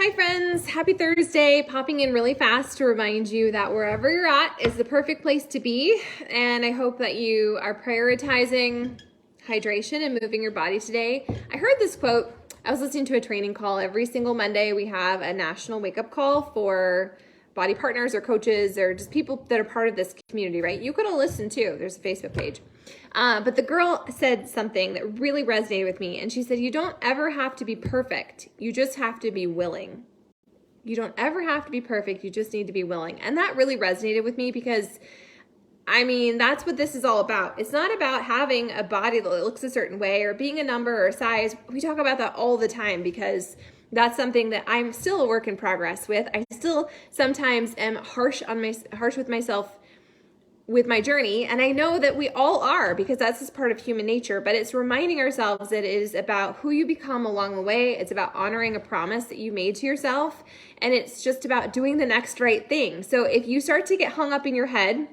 Hi friends, happy Thursday. Popping in really fast to remind you that wherever you're at is the perfect place to be. And I hope that you are prioritizing hydration and moving your body today. I heard this quote. I was listening to a training call. Every single Monday we have a national wake-up call for body partners or coaches or just people that are part of this community, right? You could have listened too. There's a Facebook page. But the girl said something that really resonated with me. And she said, you don't ever have to be perfect. You just have to be willing. You don't ever have to be perfect. You just need to be willing. And that really resonated with me because, I mean, that's what this is all about. It's not about having a body that looks a certain way or being a number or a size. We talk about that all the time because that's something that I'm still a work in progress with. I still sometimes am harsh with myself with my journey, and I know that we all are because that's just part of human nature, but it's reminding ourselves that it is about who you become along the way. It's about honoring a promise that you made to yourself, and it's just about doing the next right thing. So if you start to get hung up in your head,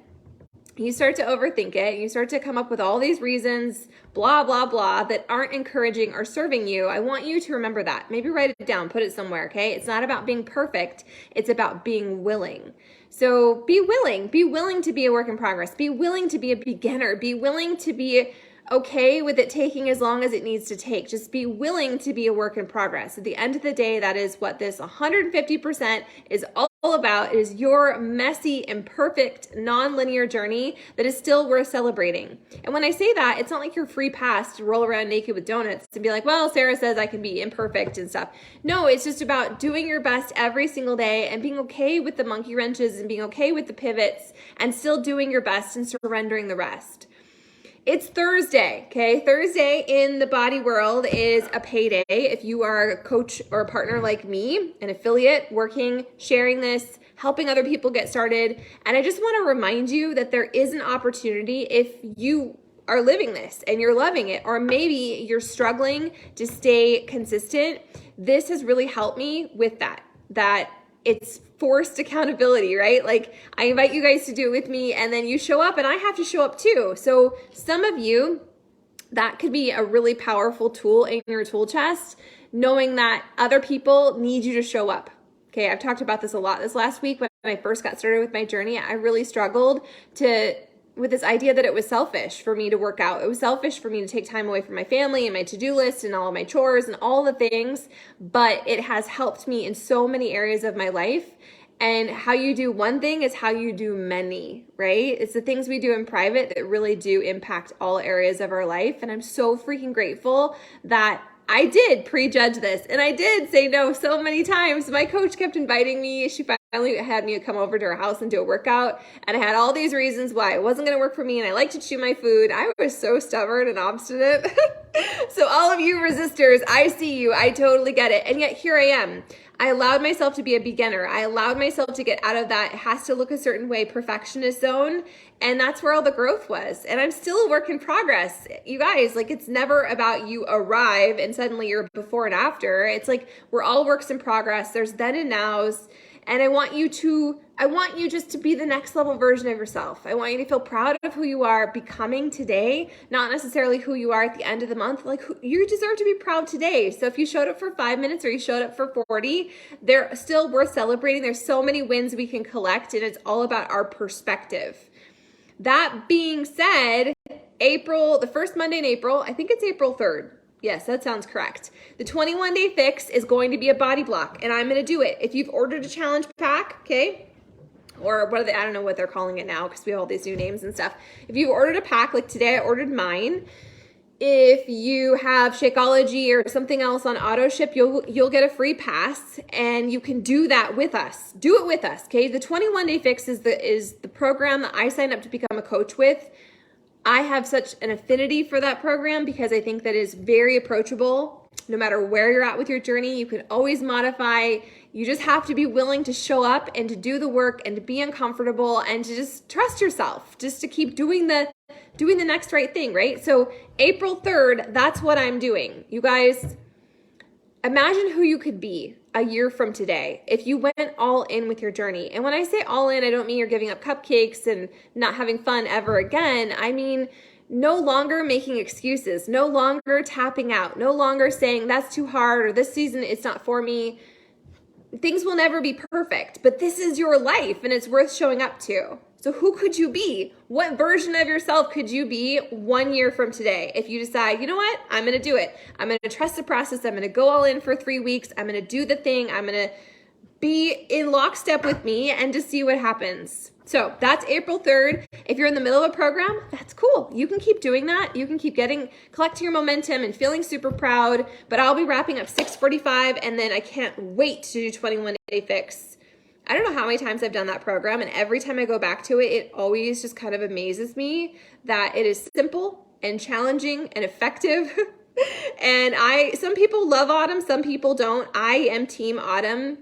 you start to overthink it, you start to come up with all these reasons, blah, blah, blah, that aren't encouraging or serving you, I want you to remember that. Maybe write it down, put it somewhere, okay? It's not about being perfect, it's about being willing. So be willing to be a work in progress, be willing to be a beginner, be willing to be okay with it taking as long as it needs to take. Just be willing to be a work in progress. At the end of the day, that is what this 150% is all about. It is your messy, imperfect, non-linear journey that is still worth celebrating. And when I say that, it's not like your free pass to roll around naked with donuts and be like, well, Sarah says I can be imperfect and stuff. No, it's just about doing your best every single day and being okay with the monkey wrenches and being okay with the pivots and still doing your best and surrendering the rest. It's Thursday, okay? Thursday in the body world is a payday. If you are a coach or a partner like me, an affiliate, working, sharing this, helping other people get started. And I just want to remind you that there is an opportunity if you are living this and you're loving it, or maybe you're struggling to stay consistent. This has really helped me with that it's forced accountability, right? Like I invite you guys to do it with me and then you show up and I have to show up too. So some of you, that could be a really powerful tool in your tool chest, knowing that other people need you to show up. Okay, I've talked about this a lot this last week when I first got started with my journey. I really struggled with this idea that it was selfish for me to work out. It was selfish for me to take time away from my family and my to-do list and all of my chores and all the things, but it has helped me in so many areas of my life. And how you do one thing is how you do many, right? It's the things we do in private that really do impact all areas of our life. And I'm so freaking grateful that I did prejudge this and I did say no so many times. My coach kept inviting me. She finally had me come over to her house and do a workout. And I had all these reasons why it wasn't going to work for me. And I like to chew my food. I was so stubborn and obstinate. So all of you resistors, I see you. I totally get it. And yet here I am. I allowed myself to be a beginner. I allowed myself to get out of that, it has to look a certain way, perfectionist zone. And that's where all the growth was. And I'm still a work in progress. You guys, like it's never about you arrive and suddenly you're before and after. It's like we're all works in progress. There's then and nows. And I want you just to be the next level version of yourself. I want you to feel proud of who you are becoming today, not necessarily who you are at the end of the month. Like you deserve to be proud today. So if you showed up for 5 minutes or you showed up for 40, they're still worth celebrating. There's so many wins we can collect and it's all about our perspective. That being said, the first Monday in April, I think it's April 3rd. Yes, that sounds correct. The 21-day fix is going to be a body block, and I'm going to do it. If you've ordered a challenge pack, okay, or what are they? I don't know what they're calling it now because we have all these new names and stuff. If you've ordered a pack, like today I ordered mine. If you have Shakeology or something else on auto ship, you'll get a free pass, and you can do that with us. Do it with us, okay? The 21-day fix is the program that I signed up to become a coach with. I have such an affinity for that program because I think that is very approachable. No matter where you're at with your journey, you can always modify. You just have to be willing to show up and to do the work and to be uncomfortable and to just trust yourself, just to keep doing the next right thing, right? So April 3rd, that's what I'm doing. You guys, imagine who you could be a year from today if you went all in with your journey. And when I say all in, I don't mean you're giving up cupcakes and not having fun ever again. I mean, no longer making excuses, no longer tapping out, no longer saying that's too hard or this season it's not for me. things will never be perfect, but this is your life and it's worth showing up to. So who could you be? What version of yourself could you be 1 year from today? If you decide, you know what, I'm going to do it. I'm going to trust the process. I'm going to go all in for 3 weeks. I'm going to do the thing. I'm going to be in lockstep with me and just see what happens. So that's April 3rd. If you're in the middle of a program, that's cool. You can keep doing that. You can keep collecting your momentum and feeling super proud, but I'll be wrapping up 6:45 and then I can't wait to do 21 Day Fix. I don't know how many times I've done that program, and every time I go back to it, it always just kind of amazes me that it is simple and challenging and effective. And some people love Autumn, some people don't. I am team Autumn.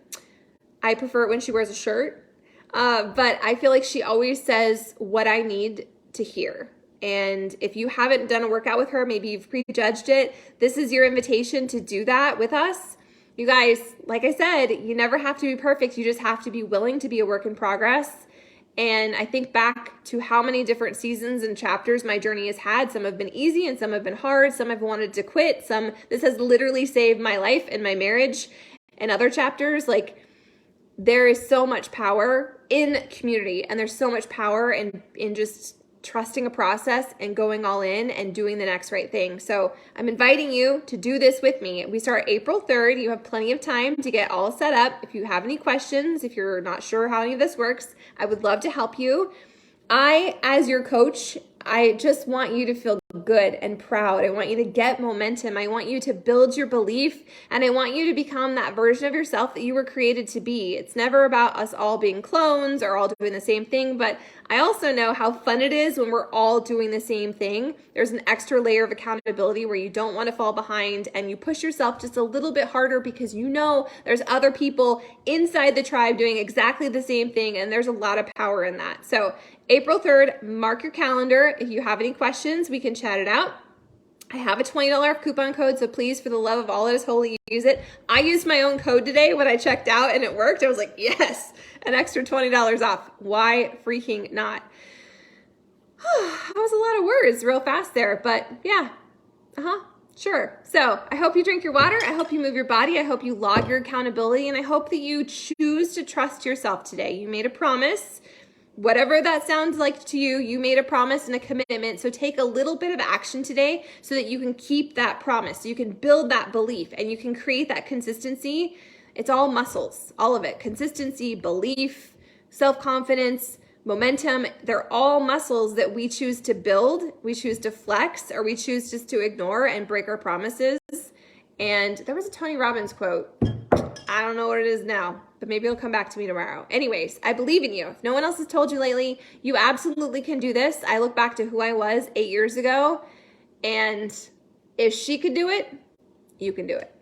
I prefer it when she wears a shirt, but I feel like she always says what I need to hear. And if you haven't done a workout with her, maybe you've prejudged it, this is your invitation to do that with us. You guys, like I said, you never have to be perfect. You just have to be willing to be a work in progress. And I think back to how many different seasons and chapters my journey has had. Some have been easy and some have been hard. Some I've wanted to quit. This has literally saved my life and my marriage. And other chapters, like, there is so much power in community, and there's so much power in just trusting a process and going all in and doing the next right thing. So I'm inviting you to do this with me. We start April 3rd. You have plenty of time to get all set up. If you have any questions, if you're not sure how any of this works, I would love to help you. As your coach, I just want you to feel good and proud. I want you to get momentum. I want you to build your belief, and I want you to become that version of yourself that you were created to be. It's never about us all being clones or all doing the same thing, but I also know how fun it is when we're all doing the same thing. There's an extra layer of accountability where you don't want to fall behind and you push yourself just a little bit harder because you know there's other people inside the tribe doing exactly the same thing, and there's a lot of power in that. So April 3rd, mark your calendar. If you have any questions, we can chat it out. I have a $20 coupon code, so please, for the love of all that is holy, use it. I used my own code today when I checked out and it worked. I was like, yes, an extra $20 off. Why freaking not? That was a lot of words real fast there, but yeah, sure. So I hope you drink your water. I hope you move your body. I hope you log your accountability, and I hope that you choose to trust yourself today. You made a promise. Whatever that sounds like to you, you made a promise and a commitment. So take a little bit of action today so that you can keep that promise. So you can build that belief and you can create that consistency. It's all muscles, all of it. Consistency, belief, self-confidence, momentum. They're all muscles that we choose to build, we choose to flex, or we choose just to ignore and break our promises. And there was a Tony Robbins quote. I don't know what it is now, but maybe it'll come back to me tomorrow. Anyways, I believe in you. If no one else has told you lately, you absolutely can do this. I look back to who I was 8 years ago, and if she could do it, you can do it.